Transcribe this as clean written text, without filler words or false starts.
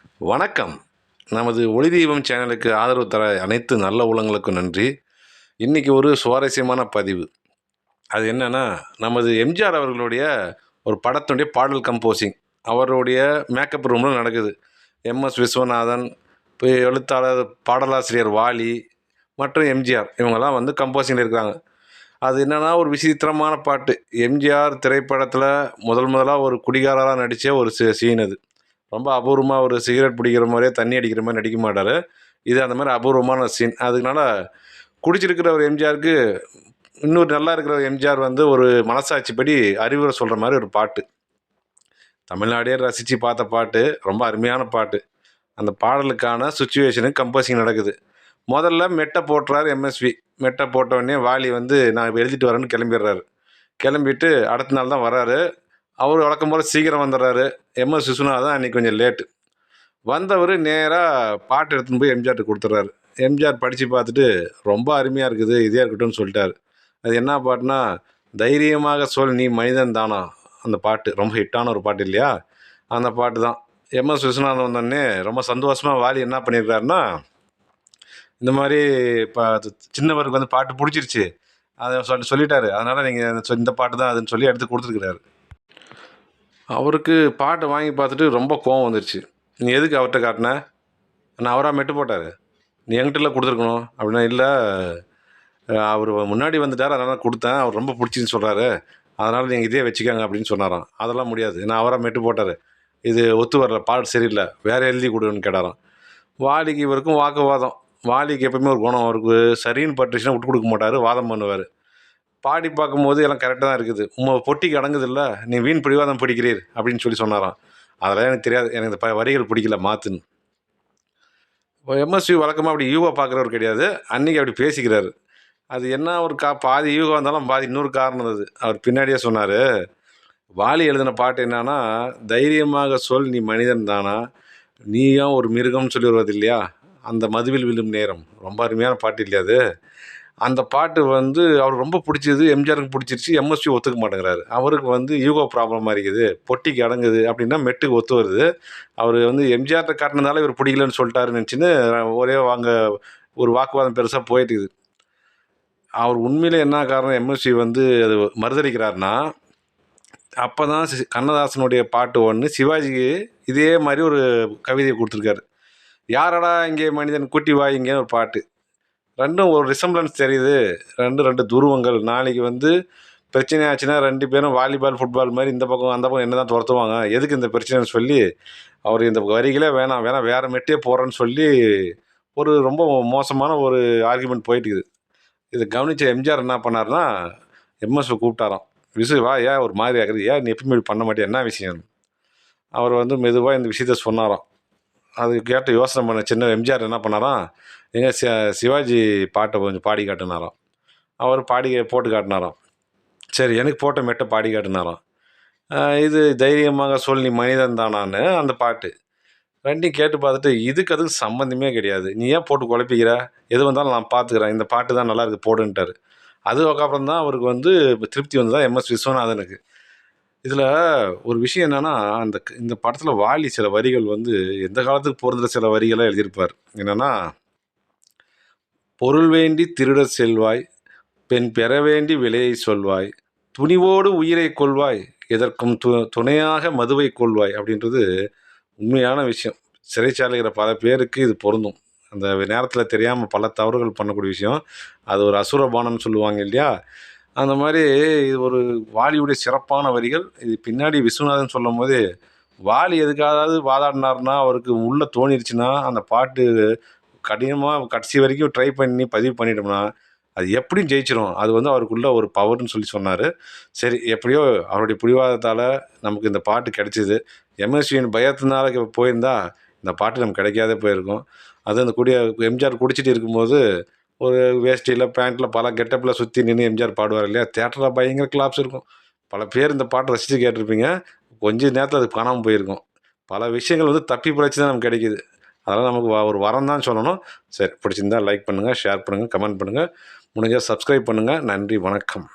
வணக்கம். நமது ஒளி தீபம் சேனலுக்கு ஆதரவு தர அனைத்து நல்ல உள்ளங்களுக்கும் நன்றி. இன்றைக்கி ஒரு சுவாரஸ்யமான பதிவு. அது என்னென்னா, நமது எம்ஜிஆர் அவர்களுடைய ஒரு படத்துடைய பாடல் கம்போசிங் அவருடைய மேக்கப் ரூமில் நடக்குது. எம்எஸ் விஸ்வநாதன், இப்போ எழுத்தாளர் பாடலாசிரியர் வாலி மற்றும் எம்ஜிஆர் இவங்கெல்லாம் வந்து கம்போசிங்கில் இருக்கிறாங்க. அது என்னென்னா, ஒரு விசித்திரமான பாட்டு. எம்ஜிஆர் திரைப்படத்தில் முதலாக ஒரு குடிகாரராக நடித்த ஒரு சீன் அது. ரொம்ப அபூர்வமாக ஒரு சிகரெட் பிடிக்கிற மாதிரியே தண்ணி அடிக்கிற மாதிரி நடிக்க மாட்டார். இது அந்த மாதிரி அபூர்வமான சீன். அதனால குடிச்சிருக்கிற ஒரு எம்ஜிஆருக்கு இன்னொரு நல்லா இருக்கிற எம்ஜிஆர் வந்து ஒரு மனசாட்சிப்படி அறிவுரை சொல்கிற மாதிரி ஒரு பாட்டு. தமிழ்நாடே ரசித்து பார்த்த பாட்டு. ரொம்ப அருமையான பாட்டு. அந்த பாடலுக்கான சுச்சுவேஷனுக்கு கம்போசிங் நடக்குது. முதல்ல மெட்டை போட்டுறாரு எம்எஸ்வி. மெட்டை போட்டவுடனே வாலி வந்து நான் எழுதிட்டு வரேன்னு கிளம்பிடுறாரு. கிளம்பிட்டு அடுத்த நாள் தான் வர்றாரு. அவர் வழக்கம் போல் சீக்கிரம் வந்துடுறாரு. எம்எஸ் விஸ்வநாதன் அன்றைக்கி கொஞ்சம் லேட்டு. வந்தவர் நேராக பாட்டு எடுத்துன்னு போய் எம்ஜிஆர்ட்ட கொடுத்துட்றாரு. எம்ஜிஆர் படித்து பார்த்துட்டு ரொம்ப அருமையாக இருக்குது, இதே இருக்கட்டும்னு சொல்லிட்டார். அது என்ன பாட்டுனா, தைரியமாக சொல் நீ மனிதன் தானா. அந்த பாட்டு ரொம்ப ஹிட்டான ஒரு பாட்டு இல்லையா? அந்த பாட்டு தான். எம்எஸ் விஸ்வநாதன் வந்தோடனே ரொம்ப சந்தோஷமாக வாலி என்ன பண்ணியிருக்காருன்னா, இந்த மாதிரி இப்போ சின்னவருக்கு வந்து பாட்டு பிடிச்சிருச்சு, அதை சொல்லிட்டாரு. அதனால் நீங்கள் இந்த பாட்டு தான் அதுன்னு சொல்லி எடுத்து கொடுத்துருக்குறாரு. அவருக்கு பாட்டை வாங்கி பார்த்துட்டு ரொம்ப கோவம் வந்துருச்சு. நீ எதுக்கு அவர்கிட்ட காட்டின? நான் அவராக மெட்டு போட்டார். நீ என்கிட்டலாம் கொடுத்துருக்கணும் அப்படின்னா. இல்லை, அவர் முன்னாடி வந்துட்டார், அதனால் கொடுத்தேன். அவர் ரொம்ப பிடிச்சின்னு சொல்கிறாரு, அதனால் நீங்கள் இதே வச்சுக்காங்க அப்படின்னு சொன்னாராம். அதெல்லாம் முடியாது, நான் அவராக மெட்டு போட்டார், இது ஒத்து வரல, பாட்டு சரியில்லை, வேறு எழுதி கொடுன்னு கேட்டாராம். வாலிக்கு இவருக்கும் வாக்குவாதம். வாலிக்கு எப்பவுமே ஒரு குணம், அவருக்கு சரின்னு பட்டுச்சுன்னா விட்டு கொடுக்க மாட்டார், வாதம் பண்ணுவார். பாடி பார்க்கும்போது எல்லாம் கரெக்டாக தான் இருக்குது, உங்கள் பொட்டிக்கு அடங்குது இல்லை, நீ வீண் பிடிவாதம் பிடிக்கிறீர் அப்படின்னு சொன்னாராம். அதெல்லாம் எனக்கு தெரியாது, எனக்கு இந்த வரிகள் பிடிக்கல, மாற்றுன்னு. இப்போ எம்எஸ்வி வழக்கமாக அப்படி யூகா பார்க்குறவர் கிடையாது. அன்றைக்கி அப்படி பேசிக்கிறாரு. அது என்ன ஒரு பாதி யூகா இருந்தாலும் பாதி இன்னொரு காரணம். அது அவர் பின்னாடியே சொன்னார். வாலி எழுதின பாட்டு என்னன்னா, தைரியமாக சொல் நீ மனிதன் தானா, நீயும் ஒரு மிருகம்னு சொல்லி வருவது இல்லையா, அந்த மதுவில் விழும் நேரம். ரொம்ப அருமையான பாட்டு இல்லையா அது? அந்த பாட்டு வந்து அவருக்கு ரொம்ப பிடிச்சது, எம்ஜிஆருக்கு பிடிச்சிருச்சு. எம்எஸ்வி ஒத்துக்க மாட்டேங்கிறாரு. அவருக்கு வந்து ஈகோ ப்ராப்ளமாக இருக்குது, பொட்டிக்கு அடங்குது அப்படின்னா மெட்டுக்கு ஒத்து வருது. அவர் வந்து எம்ஜிஆர்கிட்ட காட்டினதால இவர் பிடிக்கலன்னு சொல்லிட்டாருன்னு நினச்சின்னு ஒரே ஒரு வாக்குவாதம் பெருசாக போயிட்டுக்குது. அவர் உண்மையிலே என்ன காரணம் எம்எஸ்வி வந்து அது மறுதளிக்கிறாருன்னா, அப்போ தான் கண்ணதாசனுடைய பாட்டு ஒன்று சிவாஜிக்கு இதே மாதிரி ஒரு கவிதையை கொடுத்துருக்காரு. யாரடா இங்கே மனிதன் கூட்டி வாயிங்கன்னு ஒரு பாட்டு. ரெண்டும் ஒரு ரிசம்பிளன்ஸ் தெரியுது. ரெண்டு துருவங்கள். நாளைக்கு வந்து பிரச்சனை ஆச்சுன்னா 2 பேரும் வாலிபால், ஃபுட்பால் மாதிரி இந்த பக்கம் அந்த பக்கம் என்ன தான் துரத்துவாங்க, எதுக்கு இந்த பிரச்சனைன்னு சொல்லி அவர் இந்த வரிகளே வேணாம் வேறு மெட்டே போடுறேன்னு சொல்லி ஒரு ரொம்ப மோசமான ஒரு ஆர்கியூமெண்ட் போயிட்டுருக்குது. இதை கவனித்த எம்ஜிஆர் என்ன பண்ணார்னா, எம்எஸ்வை கூப்பிட்டாராம். வா, ஏன் ஒரு மாதிரி ஆகுது, ஏன் நீ எப்பயுமே பண்ண மாட்டேன், என்ன விஷயம்? அவர் வந்து மெதுவாக இந்த விஷயத்த சொன்னாராம். அது கேட்டு யோசனை பண்ண சின்ன எம்ஜிஆர் என்ன பண்ணாராம், எங்கள் சிவாஜி பாட்டை கொஞ்சம் பாடி காட்டினாராம். அவர் போட்டு காட்டினாராம். சரி, எனக்கு போட்ட மெட்டை பாடி காட்டினாராம். இது தைரியமாக சொல் நீ மனிதன் தானான்னு அந்த பாட்டு. ரெண்டையும் கேட்டு பார்த்துட்டு, இதுக்கு அதுக்கு சம்மந்தமே கிடையாது, நீ ஏன் போட்டு குழப்பிக்கிற, எது வந்தாலும் நான் பார்த்துக்கிறேன், இந்த பாட்டு தான் நல்லா இருக்குது போடுன்ட்டார். அதுக்கப்புறம் தான் அவருக்கு வந்து திருப்தி வந்ததா எம்எஸ் விஸ்வநாதனுக்கு. இதில் ஒரு விஷயம் என்னென்னா, இந்த படத்தில் வாலி சில வரிகள் வந்து எந்த காலத்துக்கு பொருந்துகிற சில வரிகளாக எழுதியிருப்பார். என்னென்னா, பொருள் வேண்டி திருடச் செல்வாய், பெண் பெற வேண்டி விலையை சொல்வாய், துணிவோடு உயிரை கொள்வாய், எதற்கும் துணையாக மதுவை கொள்வாய் அப்படின்றது உண்மையான விஷயம். சிறைச்சாலைகிற பல பேருக்கு இது பொருந்தும். அந்த நேரத்தில் தெரியாமல் பல தவறுகள் பண்ணக்கூடிய விஷயம். அது ஒரு அசுரபானம்னு சொல்லுவாங்க இல்லையா, அந்த மாதிரி இது ஒரு வாலியுடைய சிறப்பான வரிகள். இது பின்னாடி விஸ்வநாதன் சொல்லும் போது, வாலி எதுக்காவது வாதாடினார்னா, அவருக்கு உள்ளே தோணிருச்சுன்னா, அந்த பாட்டு கடினமாக கடைசி வரைக்கும் ட்ரை பண்ணி பதிவு பண்ணிட்டோம்னா அது எப்படியும் ஜெயிச்சிடும். அது வந்து அவருக்குள்ள ஒரு பவர்னு சொல்லி சொன்னார். சரி, எப்படியோ அவருடைய பிடிவாதத்தால் நமக்கு இந்த பாட்டு கிடச்சிது. எம்எஸ்வியின் பயத்தினால போயிருந்தா இந்த பாட்டு நமக்கு கிடைக்காதே போயிருக்கும். அது அந்த எம்ஜிஆர் குடிச்சிட்டு இருக்கும்போது ஒரு வேஷ்டியில் பேண்ட்டில் பல கெட்டப்பில் சுற்றி நின்று எம்ஜிஆர் பாடுவார் இல்லையா, தேட்டரில் பயங்கர கிளாப்ஸ் இருக்கும். பல பேர் இந்த பாட்டை ரசித்து கேட்டிருப்பீங்க. கொஞ்ச நேரத்தில் அது காணாமல் போயிருக்கும். பல விஷயங்கள் வந்து தப்பி பிழைச்சி தான் நமக்கு கிடைக்கிது. அதனால் நமக்கு ஒரு வரம் தான் சொல்லணும். சரி, பிடிச்சிருந்தால் லைக் பண்ணுங்கள், ஷேர் பண்ணுங்கள், கமெண்ட் பண்ணுங்கள், முடிஞ்சால் சப்ஸ்கிரைப் பண்ணுங்கள். நன்றி, வணக்கம்.